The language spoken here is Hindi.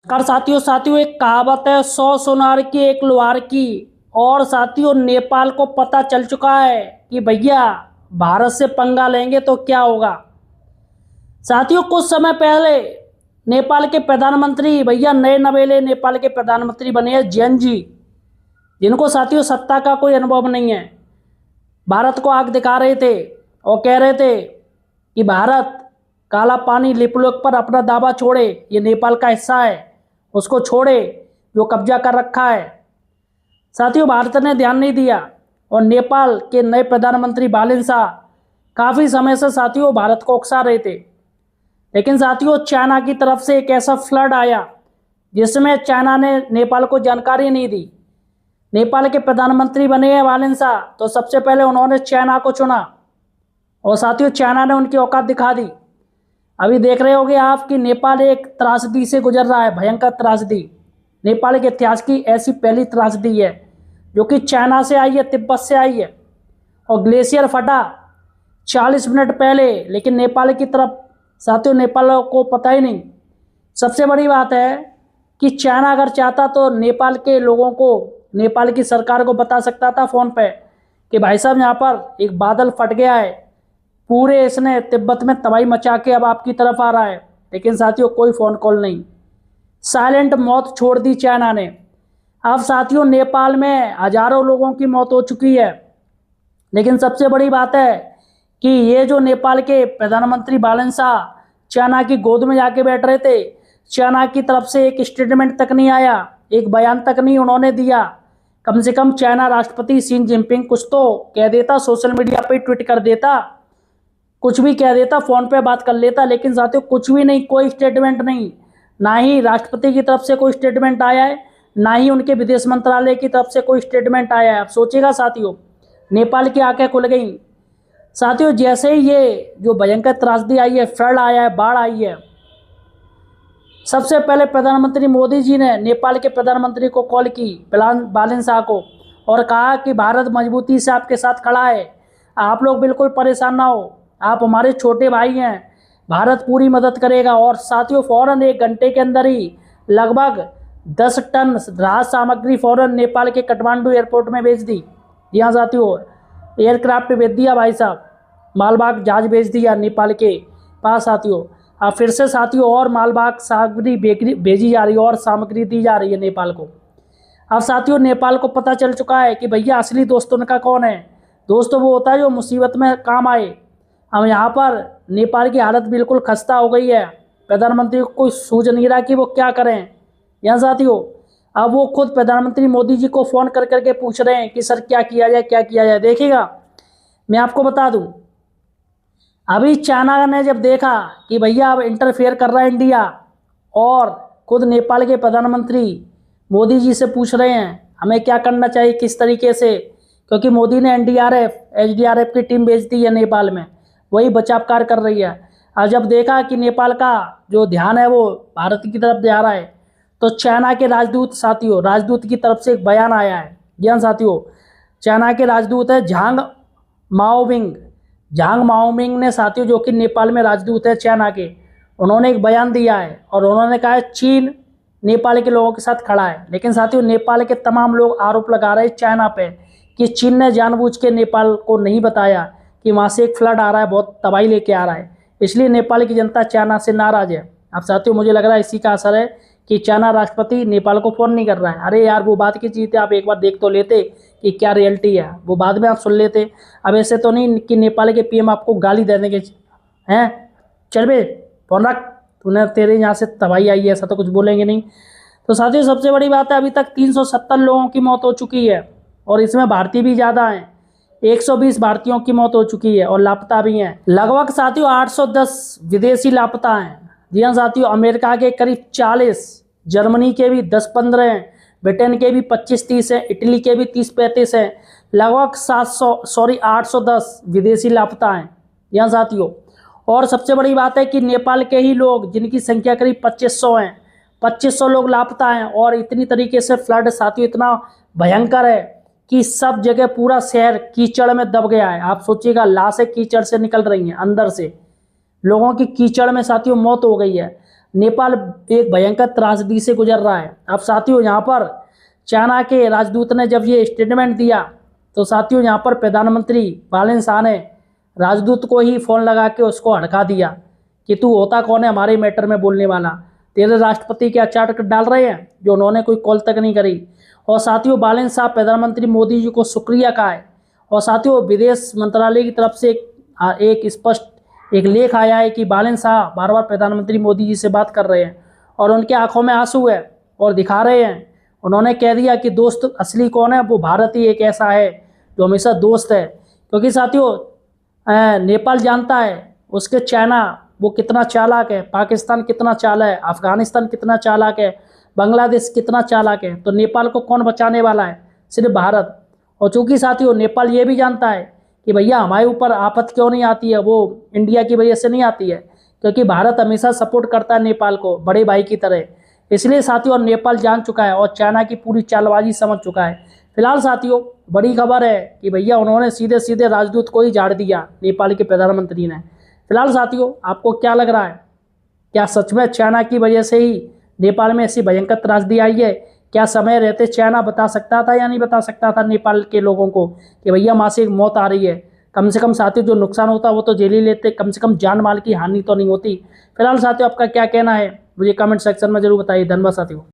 कर साथियों साथियों एक कहावत है, 100 सुनार की एक लोहार की। और साथियों नेपाल को पता चल चुका है कि भैया भारत से पंगा लेंगे तो क्या होगा। साथियों कुछ समय पहले नेपाल के प्रधानमंत्री भैया नए नवेले नेपाल के प्रधानमंत्री बने हैं जैन जी, जिनको साथियों सत्ता का कोई अनुभव नहीं है, भारत को आग दिखा रहे थे और कह रहे थे कि भारत काला पानी लिपुलेख पर अपना दावा छोड़े, ये नेपाल का हिस्सा है, उसको छोड़े जो कब्जा कर रखा है। साथियों भारत ने ध्यान नहीं दिया और नेपाल के नए प्रधानमंत्री बालिन शाह काफ़ी समय से साथियों भारत को उकसा रहे थे। लेकिन साथियों चाइना की तरफ से एक ऐसा फ्लड आया जिसमें चाइना ने नेपाल को जानकारी नहीं दी। नेपाल के प्रधानमंत्री बने हैं बालिन शाह, तो सबसे पहले उन्होंने चाइना को चुना और साथियों चाइना ने उनकी औकात दिखा दी। अभी देख रहे होंगे आप कि नेपाल एक त्रासदी से गुजर रहा है, भयंकर त्रासदी। नेपाल के इतिहास की ऐसी पहली त्रासदी है जो कि चाइना से आई है, तिब्बत से आई है। और ग्लेशियर फटा 40 मिनट पहले, लेकिन नेपाल की तरफ साथियों नेपाल को पता ही नहीं। सबसे बड़ी बात है कि चाइना अगर चाहता तो नेपाल के लोगों को, नेपाल की सरकार को बता सकता था फ़ोन पे कि भाई साहब यहाँ पर एक बादल फट गया है, पूरे इसने तिब्बत में तबाही मचा के अब आपकी तरफ आ रहा है। लेकिन साथियों कोई फ़ोन कॉल नहीं, साइलेंट मौत छोड़ दी चाइना ने। अब साथियों नेपाल में हजारों लोगों की मौत हो चुकी है। लेकिन सबसे बड़ी बात है कि ये जो नेपाल के प्रधानमंत्री बालन शाह चाइना की गोद में जाके बैठ रहे थे, चाइना की तरफ से एक स्टेटमेंट तक नहीं आया, एक बयान तक नहीं उन्होंने दिया। कम से कम चाइना राष्ट्रपति शी जिनपिंग कुछ तो कह देता, सोशल मीडिया पे ट्वीट कर देता, कुछ भी कह देता, फ़ोन पे बात कर लेता। लेकिन साथियों कुछ भी नहीं, कोई स्टेटमेंट नहीं, ना ही राष्ट्रपति की तरफ से कोई स्टेटमेंट आया है, ना ही उनके विदेश मंत्रालय की तरफ से कोई स्टेटमेंट आया है। आप सोचिएगा साथियों, नेपाल की आंखें खुल गई। साथियों जैसे ही ये जो भयंकर त्रासदी आई है, फ्लड आया है, बाढ़ आई है, सबसे पहले प्रधानमंत्री मोदी जी ने नेपाल के प्रधानमंत्री को कॉल की, बालिन शाह को, और कहा कि भारत मजबूती से आपके साथ खड़ा है, आप लोग बिल्कुल परेशान ना हो, आप हमारे छोटे भाई हैं, भारत पूरी मदद करेगा। और साथियों फ़ौरन 1 घंटे के अंदर ही लगभग 10 टन राहत सामग्री फ़ौरन नेपाल के काठमांडू एयरपोर्ट में भेज दी। जी हाँ साथियों, एयरक्राफ्ट भेज दिया भाई साहब, मालवाहक जहाज भेज दिया नेपाल के पास साथियों। अब फिर से साथियों और मालवाहक सामग्री भेजी जा रही है और सामग्री दी जा रही है नेपाल को। अब साथियों नेपाल को पता चल चुका है कि भैया असली दोस्त उनका कौन है। दोस्त वो होता है जो मुसीबत में काम आए। अब यहाँ पर नेपाल की हालत बिल्कुल खस्ता हो गई है, प्रधानमंत्री को कोई सूझ नहीं रहा कि वो क्या करें। यहाँ साथियों अब वो खुद प्रधानमंत्री मोदी जी को फ़ोन कर करके पूछ रहे हैं कि सर क्या किया जाए, क्या किया जाए। देखिएगा मैं आपको बता दूं, अभी चाइना ने जब देखा कि भैया अब इंटरफेयर कर रहा है इंडिया, और खुद नेपाल के प्रधानमंत्री मोदी जी से पूछ रहे हैं हमें क्या करना चाहिए, किस तरीके से, क्योंकि मोदी ने एनडीआरएफ एसडीआरएफ की टीम भेज दी है नेपाल में, वही बचाव कार्य कर रही है। और जब देखा कि नेपाल का जो ध्यान है वो भारत की तरफ जा रहा है, तो चाइना के राजदूत साथियों, राजदूत की तरफ से एक बयान आया है। जी हाँ साथियों, चाइना के राजदूत है झांग माओमिंग ने साथियों, जो कि नेपाल में राजदूत है चाइना के, उन्होंने एक बयान दिया है और उन्होंने कहा है चीन नेपाल के लोगों के साथ खड़ा है। लेकिन साथियों नेपाल के तमाम लोग आरोप लगा रहे हैं चाइना पे कि चीन ने जानबूझ के नेपाल को नहीं बताया कि वहाँ से एक फ्लड आ रहा है, बहुत तबाही लेके आ रहा है, इसलिए नेपाल की जनता चाइना से नाराज़ है। अब साथियों मुझे लग रहा है इसी का असर है कि चाइना राष्ट्रपति नेपाल को फ़ोन नहीं कर रहा है। अरे यार वो बात की चीज़ थी, आप एक बार देख तो लेते कि क्या रियलिटी है, वो बाद में आप सुन लेते। अब ऐसे तो नहीं कि नेपाल के पीएम आपको गाली देने के हैं, चल बे फ़ोन रख, तूने तेरे यहाँ से तबाही आई है, ऐसा तो कुछ बोलेंगे नहीं। तो साथियों सबसे बड़ी बात है, अभी तक 370 लोगों की मौत हो चुकी है और इसमें भारतीय भी ज़्यादा हैं। 120 भारतीयों की मौत हो चुकी है और लापता भी हैं। लगभग साथियों 810 विदेशी लापता हैं। जी हाँ साथियों, अमेरिका के करीब 40, जर्मनी के भी 10-15 हैं, ब्रिटेन के भी 25-30 हैं, इटली के भी 30-35 हैं। लगभग 810 विदेशी लापता हैं। जी हाँ साथियों, और सबसे बड़ी बात है कि नेपाल के ही लोग, जिनकी संख्या करीब 2500 हैं, 2500 लोग लापता हैं। और इतनी तरीके से फ्लड साथियों इतना भयंकर है कि सब जगह पूरा शहर कीचड़ में दब गया है। आप सोचिएगा, लाशें कीचड़ से निकल रही हैं, अंदर से लोगों की कीचड़ में साथियों मौत हो गई है। नेपाल एक भयंकर त्रासदी से गुजर रहा है। अब साथियों यहाँ पर चाइना के राजदूत ने जब ये स्टेटमेंट दिया तो साथियों यहाँ पर प्रधानमंत्री बालन शाह ने राजदूत को ही फ़ोन लगा के उसको हड़का दिया कि तू होता कौन है हमारे मैटर में बोलने वाला, तेरे राष्ट्रपति क्या चाट डाल रहे हैं, जो उन्होंने कोई कॉल तक नहीं करी। और साथियों बालन शाह प्रधानमंत्री मोदी जी को शुक्रिया कहा है। और साथियों विदेश मंत्रालय की तरफ से एक स्पष्ट एक लेख आया है कि बालन शाह बार बार प्रधानमंत्री मोदी जी से बात कर रहे हैं और उनके आंखों में आंसू है और दिखा रहे हैं। उन्होंने कह दिया कि दोस्त असली कौन है, वो भारत ही एक ऐसा है जो हमेशा दोस्त है। क्योंकि साथियों नेपाल जानता है उसके चाइना वो कितना चालाक है, पाकिस्तान कितना चालाक है, अफगानिस्तान कितना चालाक है, बांग्लादेश कितना चालाक है। तो नेपाल को कौन बचाने वाला है? सिर्फ भारत। और चूँकि साथियों नेपाल ये भी जानता है कि भैया हमारे ऊपर आफत क्यों नहीं आती है, वो इंडिया की वजह से नहीं आती है, क्योंकि भारत हमेशा सपोर्ट करता है नेपाल को बड़े भाई की तरह। इसलिए साथियों नेपाल जान चुका है और चाइना की पूरी चालबाजी समझ चुका है। फिलहाल साथियों बड़ी खबर है कि भैया उन्होंने सीधे सीधे राजदूत को ही झाड़ दिया नेपाल के प्रधानमंत्री ने। फिलहाल साथियों आपको क्या लग रहा है, क्या सच में चाइना की वजह से ही नेपाल में ऐसी भयंकर त्रासदी आई है? क्या समय रहते चाइना बता सकता था या नहीं बता सकता था नेपाल के लोगों को कि भैया वहाँ से मौत आ रही है? कम से कम साथियों जो नुकसान होता है वो तो झेल ही लेते, कम से कम जान माल की हानि तो नहीं होती। फिलहाल साथियों आपका क्या कहना है मुझे कमेंट सेक्शन में जरूर बताइए। धन्यवाद साथियों।